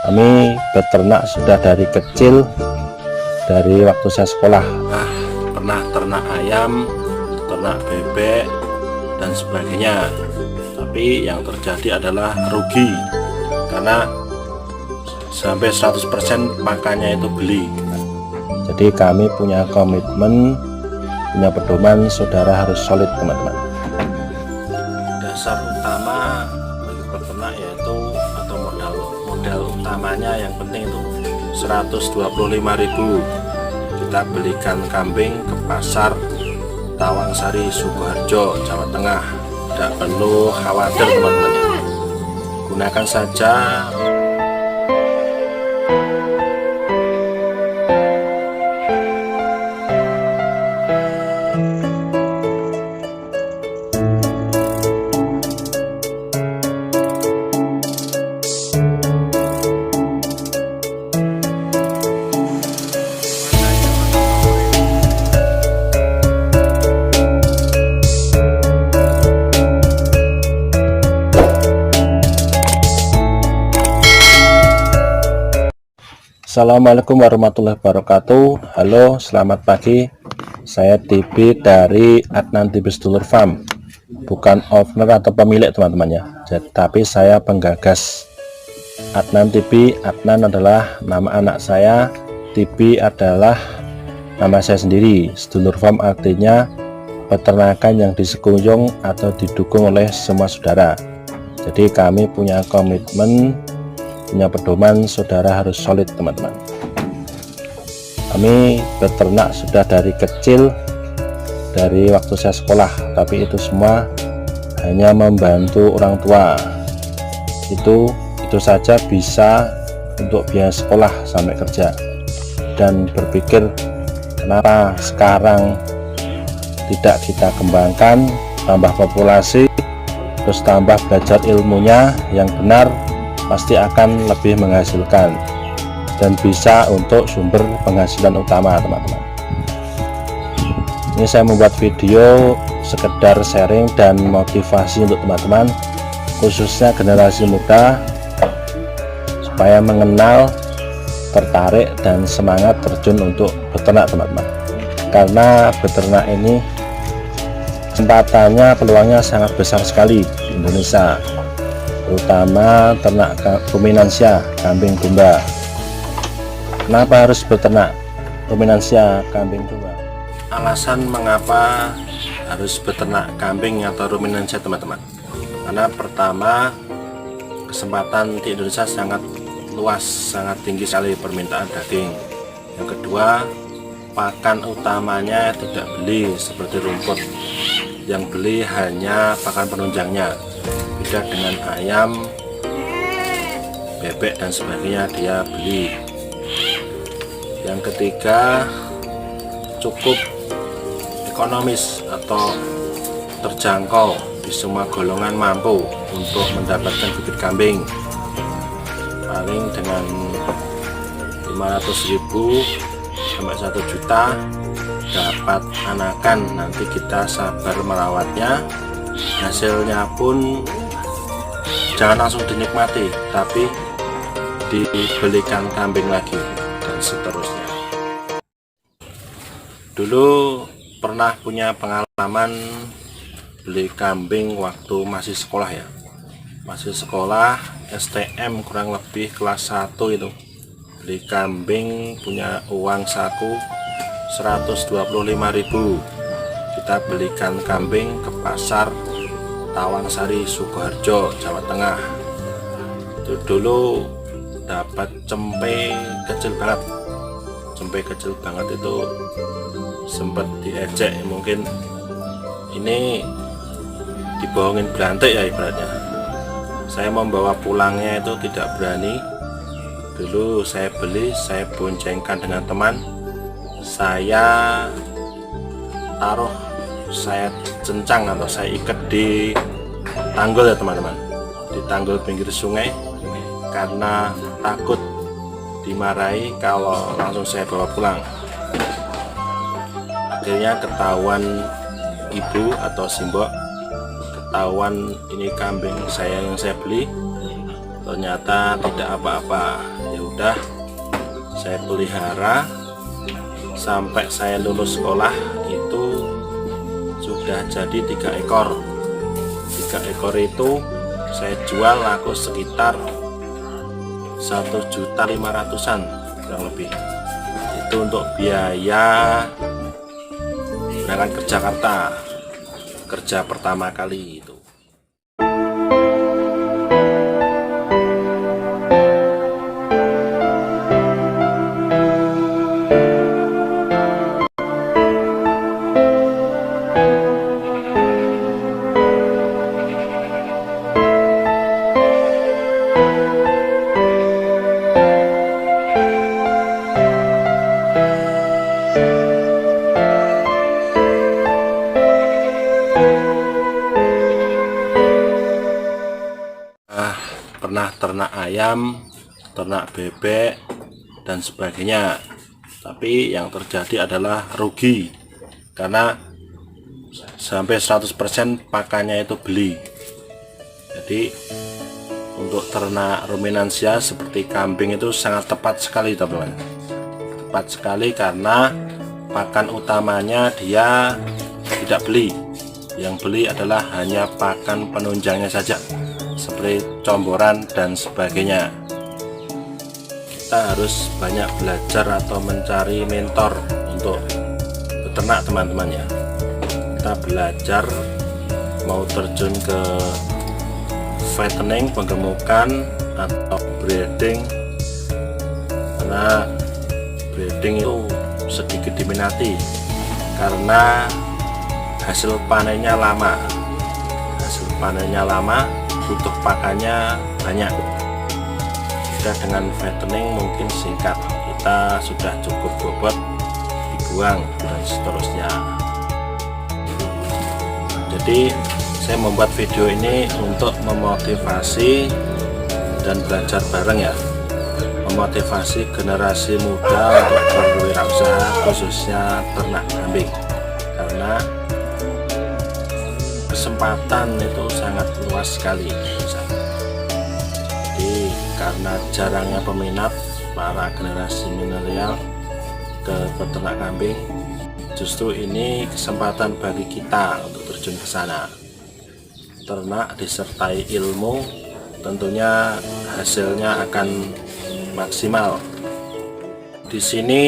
Kami beternak sudah dari kecil, dari waktu saya sekolah. Pernah ternak ayam, ternak bebek, dan sebagainya. Tapi yang terjadi adalah rugi, karena sampai 100% makannya itu beli. Jadi kami punya komitmen, punya pedoman, saudara harus solid teman-teman. Dasar utama bagi peternak yaitu atau modal utamanya yang penting itu 125.000. Kita belikan kambing ke pasar Tawangsari, Sukoharjo, Jawa Tengah. Tidak perlu khawatir teman-teman, gunakan saja Assalamualaikum warahmatullahi wabarakatuh. Halo, selamat pagi. Saya TB dari Adnan TB Sedulur Farm. Bukan owner atau pemilik teman-teman ya, tapi saya penggagas. Adnan TB, Adnan adalah nama anak saya, TB adalah nama saya sendiri. Sedulur Farm artinya peternakan yang disekujung atau didukung oleh semua saudara. Jadi kami punya komitmen, punya pedoman, saudara harus solid teman-teman. Kami beternak sudah dari kecil, dari waktu saya sekolah, tapi itu semua hanya membantu orang tua. Itu saja bisa untuk biaya sekolah sampai kerja. Dan berpikir kenapa sekarang tidak kita kembangkan, tambah populasi, terus tambah belajar ilmunya yang benar, pasti akan lebih menghasilkan dan bisa untuk sumber penghasilan utama teman-teman. Ini saya membuat video sekedar sharing dan motivasi untuk teman-teman, khususnya generasi muda, supaya mengenal, tertarik, dan semangat terjun untuk beternak teman-teman. Karena beternak ini kesempatannya, peluangnya sangat besar sekali di Indonesia, terutama ternak ruminansia, kambing domba. Kenapa harus beternak ruminansia, kambing domba? Alasan mengapa harus beternak kambing atau ruminansia teman-teman, karena pertama, kesempatan di Indonesia sangat luas, sangat tinggi sekali permintaan daging. Yang kedua, pakan utamanya tidak beli seperti rumput, yang beli hanya pakan penunjangnya. Beda dengan ayam, bebek, dan sebagainya, dia beli. Yang ketiga, cukup ekonomis atau terjangkau, di semua golongan mampu untuk mendapatkan bibit kambing. Paling dengan 500.000 sampai 1 juta dapat anakan. Nanti kita sabar merawatnya, hasilnya pun jangan langsung dinikmati, tapi dibelikan kambing lagi, dan seterusnya. Dulu pernah punya pengalaman beli kambing waktu masih sekolah ya, masih sekolah STM, kurang lebih kelas 1 itu. Beli kambing, punya uang saku 125.000. Kita belikan kambing ke pasar Tawangsari, Sukoharjo, Jawa Tengah. Itu dulu dapat cempe kecil banget. Cempe kecil banget itu sempat diejek, mungkin ini dibohongin berantai ya ibaratnya. Saya membawa pulangnya itu tidak berani. Dulu saya beli, saya boncengkan dengan teman, saya taruh, saya cencang atau saya ikat di tanggul ya teman-teman, di tanggul pinggir sungai, karena takut dimarahi kalau langsung saya bawa pulang. Akhirnya ketahuan ibu atau simbok, ketahuan ini kambing saya yang saya beli, ternyata tidak apa-apa. Ya udah, saya pelihara sampai saya lulus sekolah itu sudah jadi 3 ekor. 3 ekor itu saya jual laku sekitar 1.500.000-an kurang lebih. Itu untuk biaya berangkat ke Jakarta, kerja pertama kali itu. Pernah ternak ayam, ternak bebek dan sebagainya, tapi yang terjadi adalah rugi karena sampai 100% pakannya itu beli. Jadi untuk ternak ruminansia seperti kambing itu sangat tepat sekali teman-teman, tepat sekali karena pakan utamanya dia tidak beli, yang beli adalah hanya pakan penunjangnya saja seperti comboran dan sebagainya. Kita harus banyak belajar atau mencari mentor untuk beternak teman-teman ya. Kita belajar mau terjun ke fattening, penggemukan atau breeding, karena breeding itu sedikit diminati karena hasil panennya lama. Hasil panennya lama, butuh pakannya banyak. Jika dengan fattening mungkin singkat, kita sudah cukup bobot dibuang dan seterusnya. Jadi saya membuat video ini untuk memotivasi dan belajar bareng ya, memotivasi generasi muda untuk berwirausaha khususnya ternak kambing, karena kesempatan itu sangat luas sekali. Jadi karena jarangnya peminat para generasi milenial ke peternak kambing, justru ini kesempatan bagi kita untuk terjun ke sana. Ternak disertai ilmu, tentunya hasilnya akan maksimal. Di sini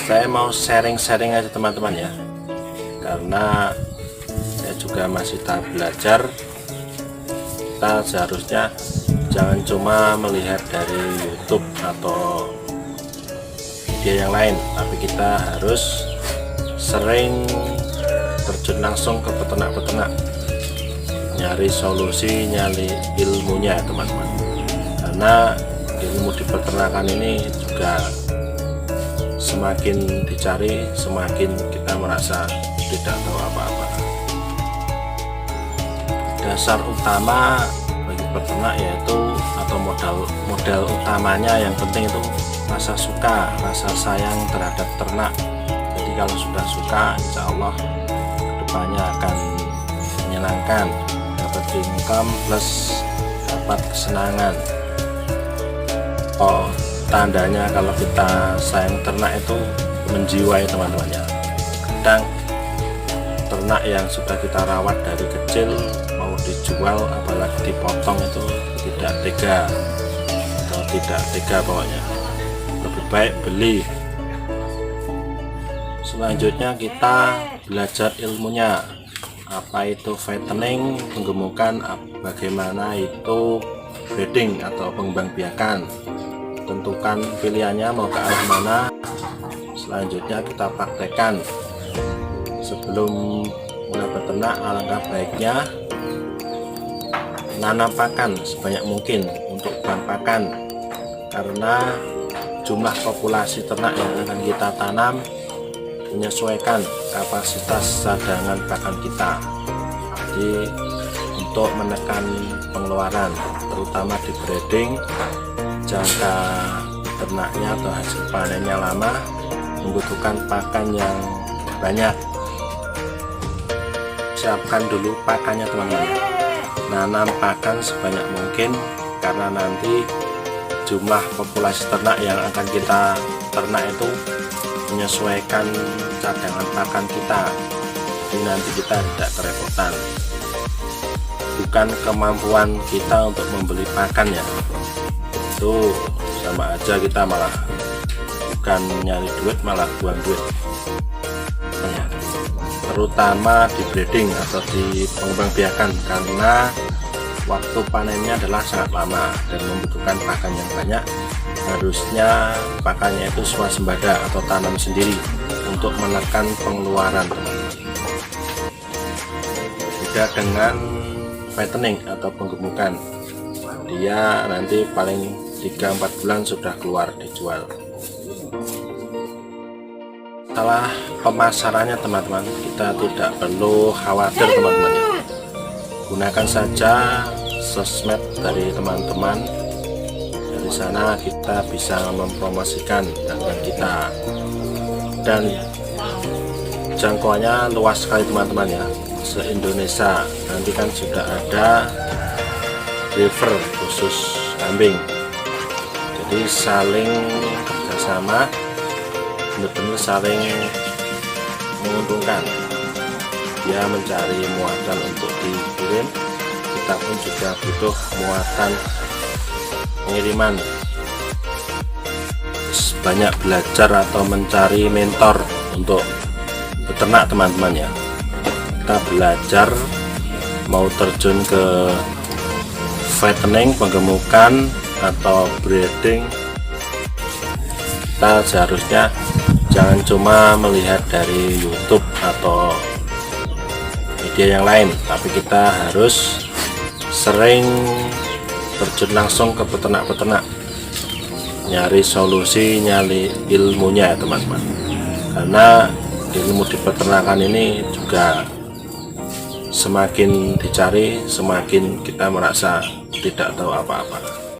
saya mau sharing-sharing aja teman-teman ya, karena juga masih tahap belajar. Kita seharusnya jangan cuma melihat dari YouTube atau media yang lain, tapi kita harus sering terjun langsung ke peternak-peternak, nyari solusi, nyari ilmunya teman-teman, karena ilmu di peternakan ini juga semakin dicari, semakin kita merasa tidak tahu apa-apa. Dasar utama bagi peternak yaitu, atau modal utamanya yang penting itu rasa suka, rasa sayang terhadap ternak. Jadi kalau sudah suka, insya Allah kedepannya akan menyenangkan, dapat income plus dapat kesenangan. Oh, tandanya kalau kita sayang ternak itu menjiwai teman-teman ya. Kadang ternak yang sudah kita rawat dari kecil mau dijual, apalagi dipotong, itu tidak tega atau tidak tega pokoknya. Lebih baik beli. Selanjutnya kita belajar ilmunya, apa itu fattening, penggemukan, bagaimana itu breeding atau pengembangbiakan. Tentukan pilihannya mau ke arah mana. Selanjutnya kita praktekkan. Sebelum mulai beternak, alangkah baiknya nanam pakan sebanyak mungkin untuk bahan pakan, karena jumlah populasi ternak yang akan kita tanam menyesuaikan kapasitas cadangan pakan kita. Jadi untuk menekan pengeluaran, terutama di breeding, jangka ternaknya atau hasil panennya lama, membutuhkan pakan yang banyak. Siapkan dulu pakannya teman-teman, nanam pakan sebanyak mungkin karena nanti jumlah populasi ternak yang akan kita ternak itu menyesuaikan cadangan pakan kita, jadi nanti kita tidak kerepotan. Bukan kemampuan kita untuk membeli pakan ya, itu sama aja kita malah bukan nyari duit malah buang duit ya. Terutama di breeding atau di pengembangbiakan, karena waktu panennya adalah sangat lama dan membutuhkan pakan yang banyak. Harusnya pakannya itu swasembada atau tanam sendiri untuk menekan pengeluaran. Beda dengan fattening atau penggemukan, dia nanti paling 3-4 bulan sudah keluar dijual. Salah pemasarannya teman-teman, kita tidak perlu khawatir teman-teman ya. Gunakan saja sosmed dari teman-teman, dari sana kita bisa mempromosikan dagangan kita, dan jangkauannya luas sekali teman-teman ya, se-Indonesia. Nanti kan sudah ada river khusus kambing, jadi saling kerjasama, benar-benar saling menguntungkan. Dia mencari muatan untuk dikirim, kita pun juga butuh muatan pengiriman. Banyak belajar atau mencari mentor untuk beternak teman-teman ya. Kita belajar mau terjun ke fattening, penggemukan atau breeding, kita seharusnya jangan cuma melihat dari YouTube atau media yang lain, tapi kita harus sering terjun langsung ke peternak-peternak, nyari solusi, nyari ilmunya ya teman-teman. Karena ilmu di peternakan ini juga semakin dicari, semakin kita merasa tidak tahu apa-apa.